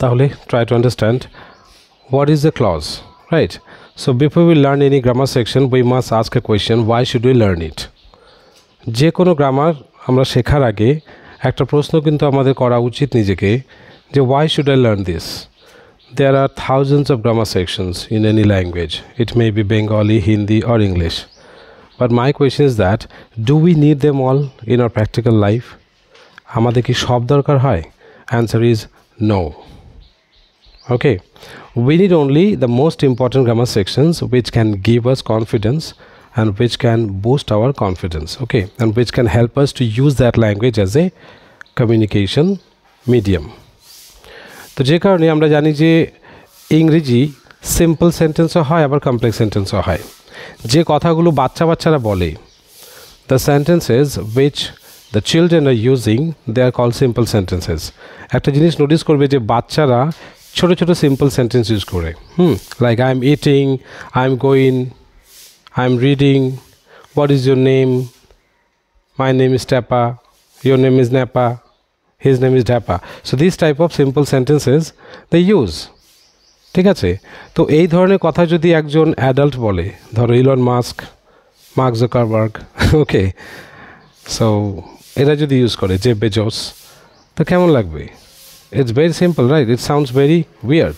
তাহলে try to understand what is a clause, right? So before we learn any grammar section, we must ask a question, why should we learn it? যে কোনো grammar আমরা শেখার আগে একটা প্রশ্ন কিন্তু আমাদের করা উচিত নিজেকে যে why should I learn this? There are thousands of grammar sections in any language. It may be Bengali, Hindi or English. But my question is that, do we need them all in our practical life? আমাদের কি সব দরকার হয়? Answer is no. Okay, we need only the most important grammar sections which can give us confidence and which can boost our confidence, okay, and which can help us to use that language as a communication medium. তো যে কারণে আমরা জানি যে ইংরেজি simple সেন্টেন্সও হয় আবার complex সেন্টেন্সও হয়। যে কথাগুলো বাচ্চারা বলে, the sentences which the children are using, they are called simple sentences. একটা জিনিস নোটিস করবে যে বাচ্চারা ছোট ছোট সিম্পল সেন্টেন্স ইউজ করে, like I am eating, I am going, I am reading, what is your name, my name is Tapa, your name is Napa, his name is Dapa. So these type of simple sentences they use. ঠিক আছে, তো এই ধরনের কথা যদি একজন adult বলে, ধরো ইলন মাস্ক, মার্ক জুকারবার্গ, ওকে, সো এরা যদি ইউজ করে জেফ বেজোস, তো কেমন লাগবে? It's very simple, right? It sounds very weird.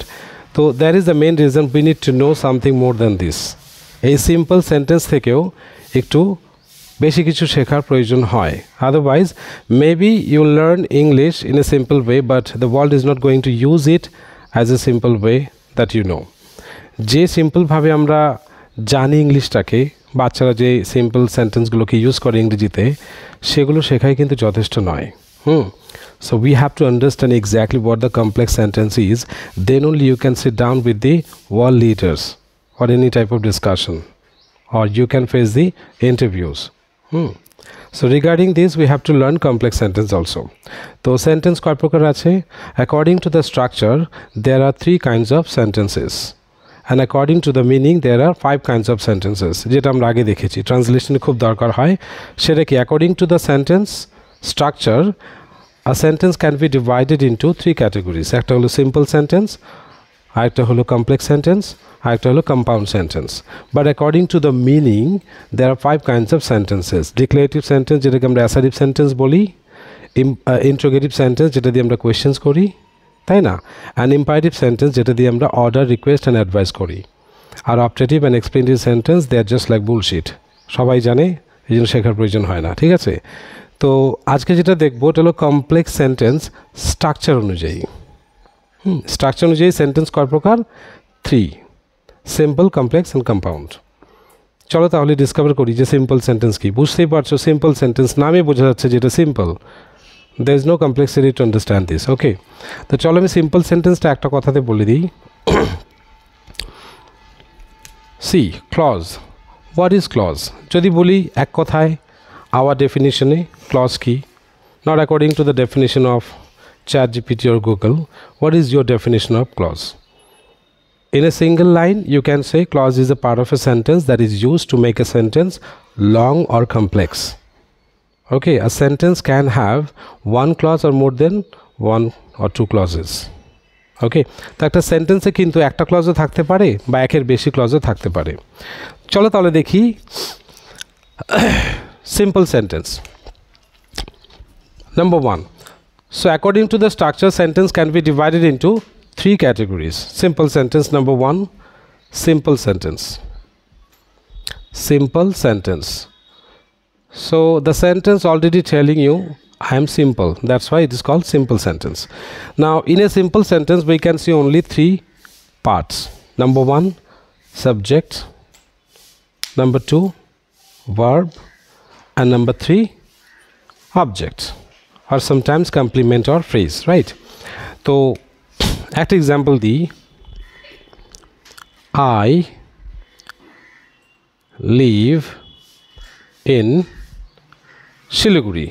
So that is the main reason we need to know something more than this. এই simple sentence থেকেও একটু বেশি কিছু শেখার প্রয়োজন হয়। Otherwise maybe you learn English in a simple way, but the world is not going to use it as a simple way that you know. যে সিম্পলভাবে আমরা জানি ইংলিশটাকে, বাচ্চারা যে সিম্পল সেন্টেন্সগুলোকে ইউজ করে ইংরেজিতে, সেগুলো শেখাই কিন্তু যথেষ্ট নয়। So we have to understand exactly what the complex sentence is. Then only you can sit down with the world leaders or any type of discussion, or you can face the interviews. So regarding this, we have to learn complex sentence also. So sentence কয় প্রকার আছে? According to the structure, there are 3 kinds of sentences, and according to the meaning, there are 5 kinds of sentences. যেটা আমরা আগে দেখেছি, ট্রান্সলেশনে খুব দরকার হয়। সেটা কি? According to the sentence structure, a sentence can be divided into 3 categories. একটা হলো simple sentence, আরেকটা হলো complex sentence, আরেকটা হলো compound sentence. But according to the meaning, there are 5 kinds of sentences. Declarative sentence, যেটাকে আমরা assertive sentence বলি, interrogative sentence, যেটা দিয়ে আমরা questions করি, তাই না? And imperative sentence, যেটা দিয়ে আমরা order, request and advice করি। আর optative and explanative sentence, they are just like bullshit. সবাই জানে, এই জন্য শেখার প্রয়োজন হয় না, ঠিক আছে? তো আজকে যেটা দেখবো এটা হলো কমপ্লেক্স সেন্টেন্স স্ট্রাকচার অনুযায়ী। স্ট্রাকচার অনুযায়ী সেন্টেন্স কয় প্রকার? 3, সিম্পল, কমপ্লেক্স অ্যান্ড কম্পাউন্ড। চলো তাহলে ডিসকভার করি যে সিম্পল সেন্টেন্স কি। বুঝতেই পারছো সিম্পল সেন্টেন্স নামে বোঝা যাচ্ছে যেটা simple, there is no complexity to understand this, okay. তো চলো আমি সিম্পল সেন্টেন্সটা একটা কথাতে বলে দিই। See clause, what is clause? যদি বলি এক কথায় our definition clause key, not according to the definition of ChatGPT or Google. What is your definition of clause? In a single line, you can say clause is a part of a sentence that is used to make a sentence long or complex. Okay, a sentence can have 1 clause or more than 1 or 2 clauses. Okay, তো একটা সেন্টেন্সে কিন্তু একটা ক্লজও থাকতে পারে বা একের বেশি ক্লজও থাকতে পারে। চলো তাহলে দেখি simple sentence. Number 1. So according to the structure, sentence can be divided into 3 categories. Simple sentence number 1, simple sentence. Simple sentence. So the sentence already telling you I am simple. That's why it is called simple sentence. Now in a simple sentence we can see only 3 parts. Number 1, subject. Number 2, verb. And number 3, object, or sometimes complement or phrase, right? So at example the I live in Siliguri.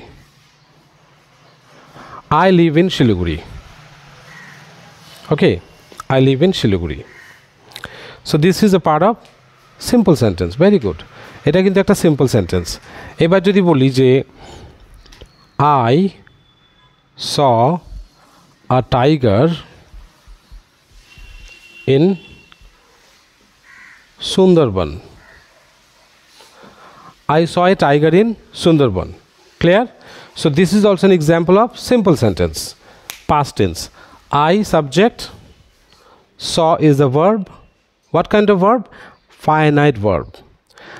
I live in Siliguri. Okay, I live in Siliguri. So this is a part of simple sentence. Very good. এটা কিন্তু একটা simple sentence. এবার যদি বলি যে I saw a tiger in Sundarban. I saw a tiger in Sundarban. Clear? So this is also an example of simple sentence, past tense. I subject, saw is the verb. What kind of verb? Finite verb.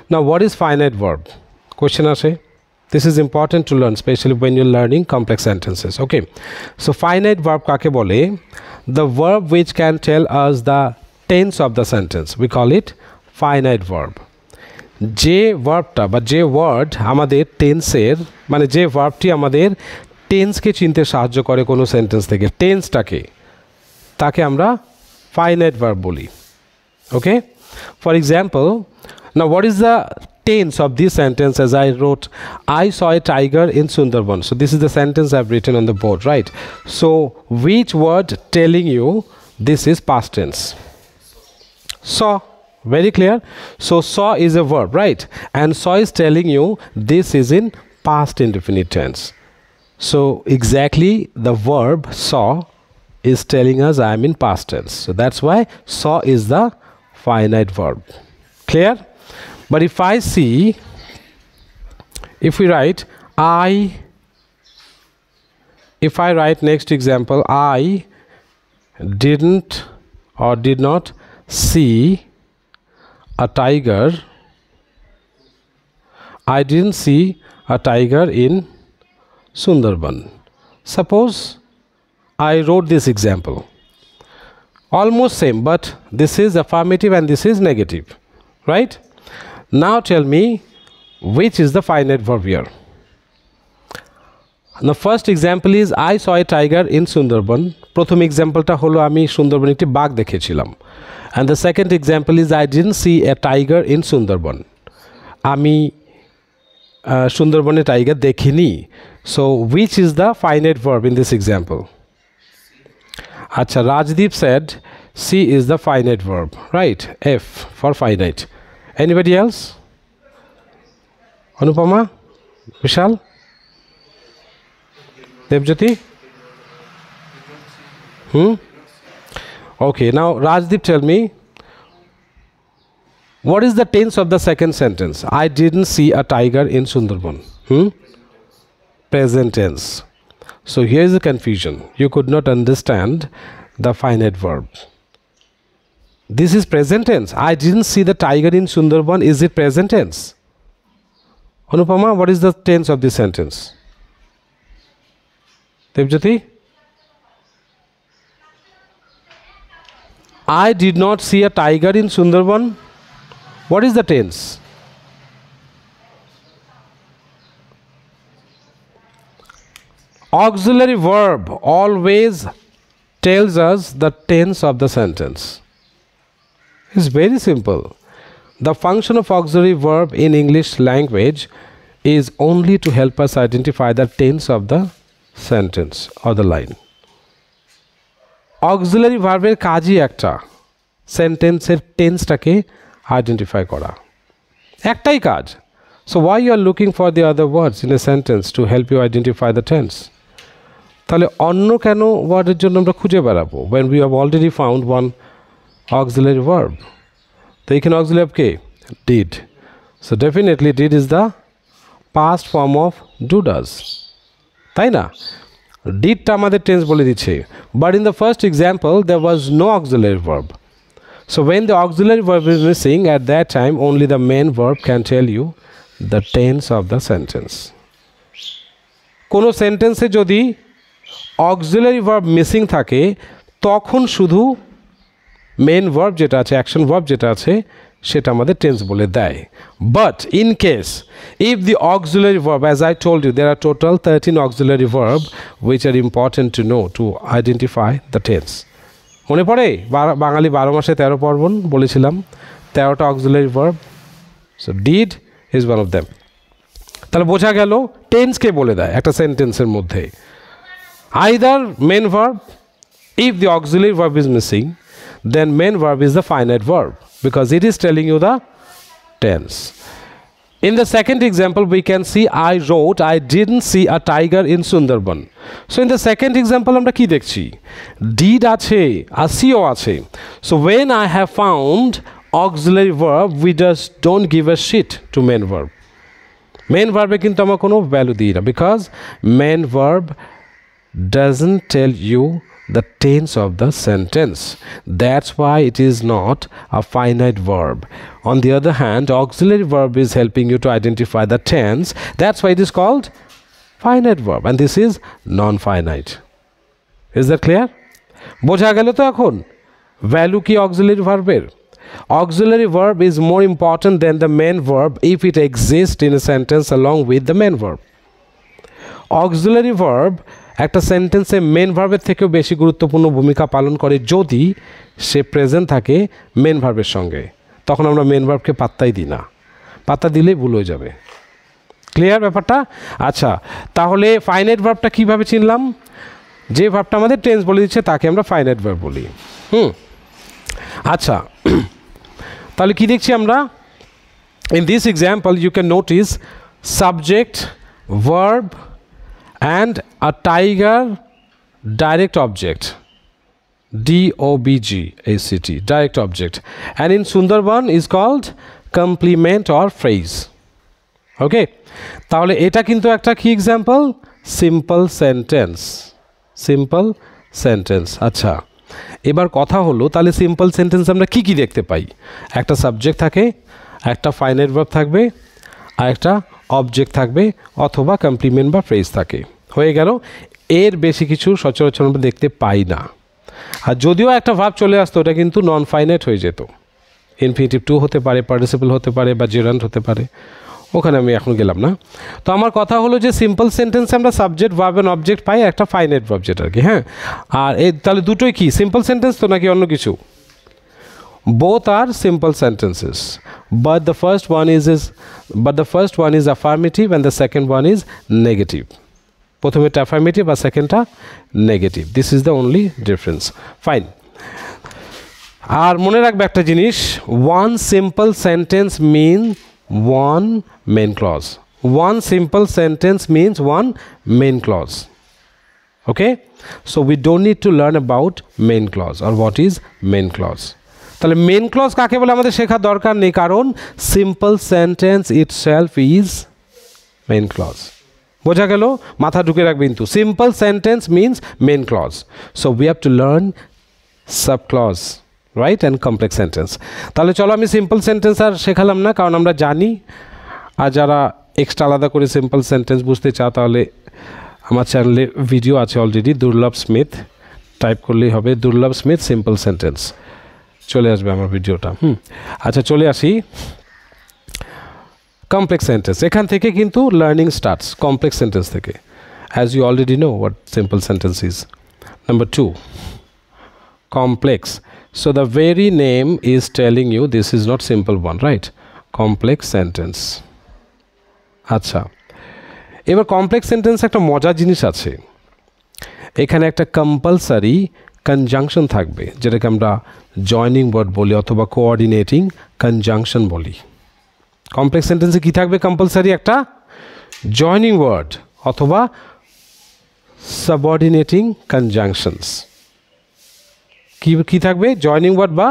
Now what is finite verb? Question ashe. This is important to learn, especially when you're learning complex sentences. Okay. So finite verb kake bole? The verb which can tell us the tense of the sentence. We call it finite verb. যে ভার্বটা বা যে word আমাদের টেন্সের মানে যে ভার্বটি আমাদের টেন্সকে চিনতে সাহায্য করে কোনো সেন্টেন্স থেকে টেন্সটাকে তাকে আমরা ফাইনাইট ভার্ব বলি okay for example now what is the tense of this sentence as I wrote I saw a tiger in Sundarban so this is the sentence I have written on the board right so which word telling you this is past tense saw. Very clear? So saw is a verb, right? And saw is telling you this is in past indefinite tense. So exactly the verb saw is telling us I am in past tense. So that's why saw is the finite verb. Clear? But if I see, if we write if I write next example, I didn't or did not see a tiger. I didn't see a tiger in Sundarban. Suppose I wrote this example. Almost same, but this is affirmative and this is negative. Right? Now tell me which is the finite verb here. The first example is I saw a tiger in Sundarban. প্রথম এক্সাম্পলটা হলো আমি সুন্দরবন একটি বাঘ দেখেছিলাম and the second example is I didn't see a tiger in Sundarban. আমি সুন্দরবনে tiger দেখিনি. So which is the finite verb in this example? আচ্ছা Rajdeep said C is the finite verb, right? F for finite. Anybody else? Anupama? Vishal? Devjyoti? Okay, now Rajdeep, tell me what is the tense of the second sentence? I didn't see a tiger in Sundarban. Present tense. So here is the confusion. You could not understand the finite verb. This is present tense. I didn't see the tiger in Sundarban. Is it present tense? Anupama, what is the tense of this sentence? Devjyoti? I did not see a tiger in Sundarban. What is the tense? Auxiliary verb always tells us the tense of the sentence. It's very simple. The function of auxiliary verb in English language is only to help us identify the tense of the sentence or the line. Auxiliary ভার্বের কাজই একটা সেন্টেন্সের টেন্সটাকে identify করা একটাই কাজ so why you are looking for the other words in a sentence to help you identify the tense তাহলে অন্য কেন ওয়ার্ডের জন্য আমরা খুঁজে বেড়াবো when we have already found one auxiliary verb তো এখানে auxiliary K did so definitely did is the past form of do does তাই না did আমাদের টেন্স বলে দিচ্ছে but in the first example there was no auxiliary verb so when the auxiliary verb is missing at that time only the main verb can tell you the tense of the sentence কোনো সেন্টেন্সে যদি auxiliary verb missing থাকে তখন শুধু main verb যেটা আছে action verb যেটা আছে সেটা আমাদের টেন্স বলে দেয় but in case if the auxiliary verb as I told you there are total 13 auxiliary verb which are important to know to identify the tense মনে পড়ে বাঙালি 12 মাসে 13 পার্বণ বলেছিলাম 13টা auxiliary verb so did is one of them তাহলে বোঝা গেল tense কে বলে দেয় একটা সেন্টেন্সের মধ্যে either main verb if the auxiliary verb is missing then main verb is the finite verb because it is telling you the tense In the second example, we can see I wrote, I didn't see a tiger in Sundarban. So in the second example, আমরা কি দেখছি? Did আছে, আর see আছে. So when I have found auxiliary verb, we just don't give a shit to main verb. Main verb এ কিন্তু আমরা কোনো value দিই না, because main verb doesn't tell you the tense of the sentence. That's why it is not a finite verb. On the other hand, auxiliary verb is helping you to identify the tense. That's why it is called finite verb, and this is non-finite. Is that clear? বোঝা গেল তো এখন value কি auxiliary verb এর? Auxiliary verb is more important than the main verb if it exists in a sentence along with the main verb. Auxiliary verb একটা সেন্টেন্সে main ভার্বের থেকেও বেশি গুরুত্বপূর্ণ ভূমিকা পালন করে যদি সে প্রেজেন্ট থাকে মেন ভার্বের সঙ্গে, তখন আমরা মেন ভার্বকে পাত্তাই দিই না, পাত্তা দিলেই ভুল হয়ে যাবে। ক্লিয়ার ব্যাপারটা? আচ্ছা, তাহলে ফাইনাইট ভার্বটা কীভাবে চিনলাম? যে ভার্বটা আমাদের টেন্স বলে দিচ্ছে তাকে আমরা ফাইনাইট ভার্ব বলি। আচ্ছা, তাহলে কি দেখছি আমরা? In this example you can notice subject, verb and a tiger, direct object, DOBGACT, direct object, and in Sundarban is called complement or phrase. Okay, তাহলে এটা কিন্তু একটা কি example? Simple sentence, simple sentence. আচ্ছা, এবার কথা হলো তাহলে সিম্পল সেন্টেন্স আমরা কি কি দেখতে পাই? একটা সাবজেক্ট থাকে, একটা ফাইনাইট ভার্ব থাকবে, আর একটা অবজেক্ট থাকবে, অথবা কমপ্লিমেন্ট বা ফ্রেজ থাকে। হয়ে গেল। এর বেশি কিছু সচরাচর আমরা দেখতে পাই না। আর যদিও একটা ভার্ব চলে আসতো, ওটা কিন্তু নন ফাইনাইট হয়ে যেত। ইনফিনিটিভ টু হতে পারে, পার্টিসিপল হতে পারে, বা জেরান্ট হতে পারে, ওখানে আমি এখন গেলাম না। তো আমার কথা হলো যে সিম্পল সেন্টেন্সে আমরা সাবজেক্ট, ভার্ব অ্যান্ড অবজেক্ট পাই, একটা ফাইনাইট ভার্ব যেটা আর কি। হ্যাঁ, আর এই তাহলে দুটোই কি সিম্পল সেন্টেন্স তো নাকি অন্য কিছু? Both are simple sentences, but the first one is affirmative and the second one is negative. প্রথমেরটা affirmative R সেকেন্ডটা negative. This is the only difference. Fine. আর মনে রাখবে একটা জিনিস, one simple sentence means one main clause. One simple sentence means one main clause. Okay? So we don't need to learn about main clause or what is main clause. তাহলে main clause কাকে বলে আমাদের শেখার দরকার নেই, কারণ simple sentence itself is main clause. বোঝা গেল? মাথা ঢুকে রাখবে কিন্তু simple sentence means main clause. So we have to learn sub clause, right, and complex sentence. তাহলে চলো আমি সিম্পল সেন্টেন্স আর শেখালাম না, কারণ আমরা জানি। আর যারা এক্সট্রা আলাদা করে সিম্পল সেন্টেন্স বুঝতে চাও, তাহলে আমার চ্যানেলে ভিডিও আছে অলরেডি, দুর্লভ স্মিথ টাইপ করলেই হবে, দুর্লভ স্মিথ সিম্পল সেন্টেন্স, চলে আসবে আমার ভিডিওটা। আচ্ছা, চলে আসি কমপ্লেক্স সেন্টেন্স। এখান থেকে কিন্তু লার্নিং স্টার্টস, কমপ্লেক্স সেন্টেন্স থেকে, as you already know what simple sentence is. Number 2, complex. So the very name is telling you this is not simple one, right? Complex sentence. আচ্ছা, এবার complex sentence একটা মজার জিনিস আছে, এখানে একটা compulsory conjunction থাকবে, যেটাকে আমরা জয়নিং ওয়ার্ড বলি অথবা কোঅর্ডিনেটিং কনজাংশন বলি। কমপ্লেক্স সেন্টেন্সে কী থাকবে? কম্পালসারি একটা জয়নিং ওয়ার্ড অথবা সাবঅর্ডিনেটিং কনজাংশনস। কী থাকবে? জয়নিং ওয়ার্ড বা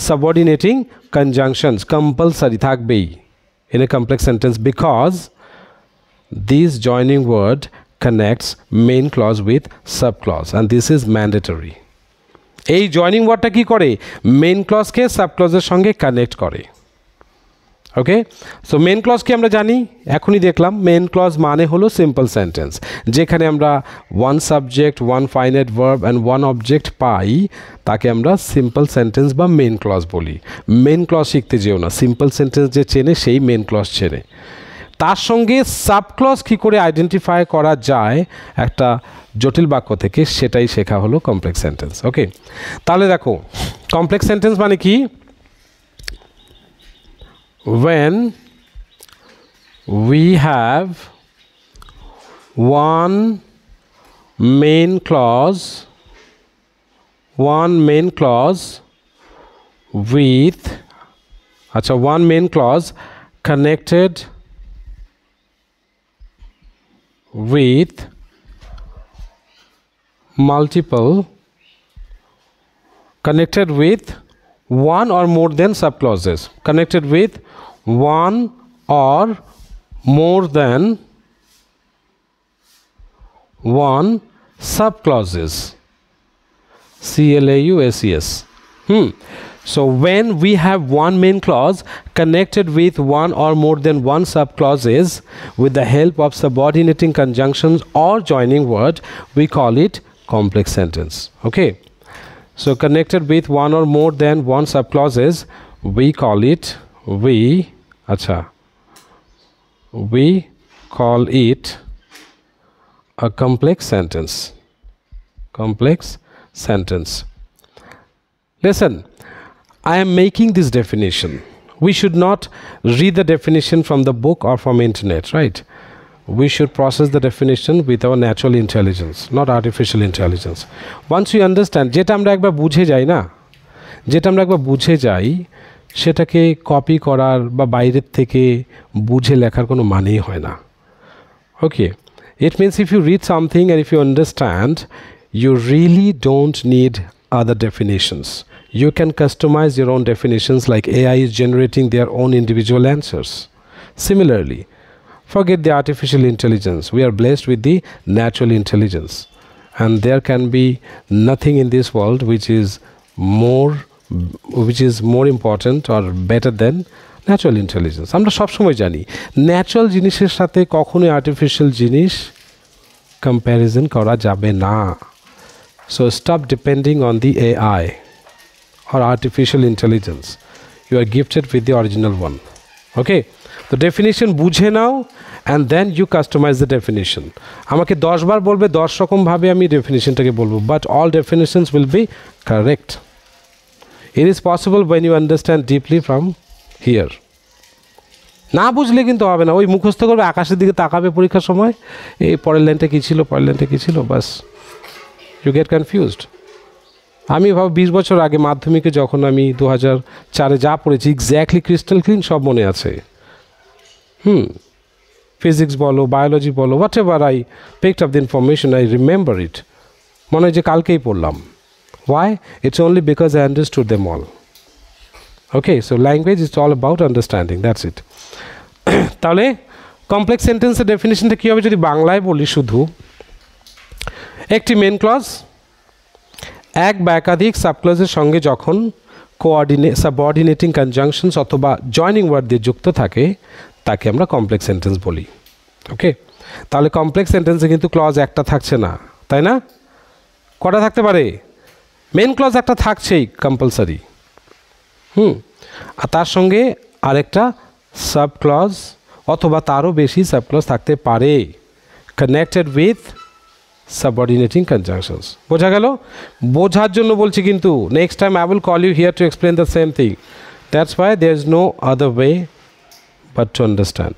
সাবঅর্ডিনেটিং কনজাংশনস কম্পালসারি থাকবেই in a complex sentence, because this joining word connects main clause with subclause and this is mandatory. এই জয়নিং ওয়ার্ডটা কি করে? মেইন ক্লজকে সাবক্লজের সঙ্গে কানেক্ট করে। ওকে, সো মেইন ক্লজ কি আমরা জানি, এখনই দেখলাম। মেইন ক্লজ মানে হলো সিম্পল সেন্টেন্স, যেখানে আমরা one subject, one finite verb and one object পাই, তাকে আমরা সিম্পল সেন্টেন্স বা মেইন ক্লজ বলি। মেইন ক্লজ শিখতে যেও না, সিম্পল সেন্টেন্স যে চেনে সেই মেইন ক্লজ চেনে। তার সঙ্গে সাবক্লজ কী করে আইডেন্টিফাই করা যায় একটা জটিল বাক্য থেকে, সেটাই শেখা হলো কমপ্লেক্স সেন্টেন্স। ওকে, তাহলে দেখো কমপ্লেক্স সেন্টেন্স মানে কি? When we have one main clause with one main clause connected with multiple connected with one or more than subclauses, connected with one or more than one subclauses, CLAUSES. So when we have one main clause connected with one or more than one subclauses with the help of subordinating conjunctions or joining word, we call it complex sentence. Okay, so connected with one or more than one subclauses, we call it a complex sentence. Complex sentence. Listen, I am making this definition. We should not read the definition from the book or from internet, right? We should process the definition with our natural intelligence, not artificial intelligence. Once you understand, যেটা আমরা একবার বুঝে যাই না, যেটা আমরা একবার বুঝে যাই সেটাকে কপি করার বা বাইরের থেকে বুঝে লেখার কোনো মানেই হয় না। Okay, it means if you read something and if you understand, you really don't need other definitions. You can customize your own definitions like AI is generating their own individual answers. Similarly, forget the artificial intelligence. We are blessed with the natural intelligence. And there can be nothing in this world which is more important or better than natural intelligence. আমরা সবসময় জানি natural জিনিসের সাথে কখনোই artificial জিনিস comparison করা যাবে না। So stop depending on the AI or artificial intelligence. You are gifted with the original one. Okay, the definition বুঝে নাও and then you customize the definition. আমাকে 10 বার বলবে 10 রকম ভাবে আমি ডেফিনিশনটাকে বলবো, but all definitions will be correct. It is possible when you understand deeply from here. না বুঝলে কিন্তু হবে না, ওই মুখস্থ করবে, আকাশের দিকে তাকাবে পরীক্ষার সময়, এই পরের লাইনটা কি ছিল, পরের লাইনটা কি ছিল, বাস you get confused. আমি ভাব 20 বছর আগে মাধ্যমিকে যখন আমি 2004-এ যা পড়েছি এক্স্যাক্টলি ক্রিস্টাল ক্লিন সব মনে আছে। ফিজিক্স বলো, বায়োলজি বলো, whatever I picked up the information, I remember it, মনে হয় যে কালকেই পড়লাম। Why? It's only because I understood them all. Okay, so language is all about understanding, that's it. তাহলে কমপ্লেক্স সেন্টেন্সের ডেফিনিশনটা কী হবে যদি বাংলায় বলি? শুধু একটি মেন ক্লজ এক বা একাধিক সাবক্লজের সঙ্গে যখন সাবঅর্ডিনেটিং কনজাংশনস অথবা জয়নিং ওয়ার্ড দিয়ে যুক্ত থাকে তাকে আমরা কমপ্লেক্স সেন্টেন্স বলি। ওকে, তাহলে কমপ্লেক্স সেন্টেন্সে কিন্তু ক্লজ একটা থাকছে না, তাই না? কটা থাকতে পারে? মেন ক্লজ একটা থাকছেই কম্পালসারি, আর তার সঙ্গে আরেকটা সাব ক্লজ অথবা তারও বেশি সাব ক্লজ থাকতে পারে, কানেক্টেড উইথ subordinating conjunctions. বোঝা গেল? বোঝার জন্য বলছি কিন্তু next time I will call you here to explain the same thing. That's why there is no other way but to understand.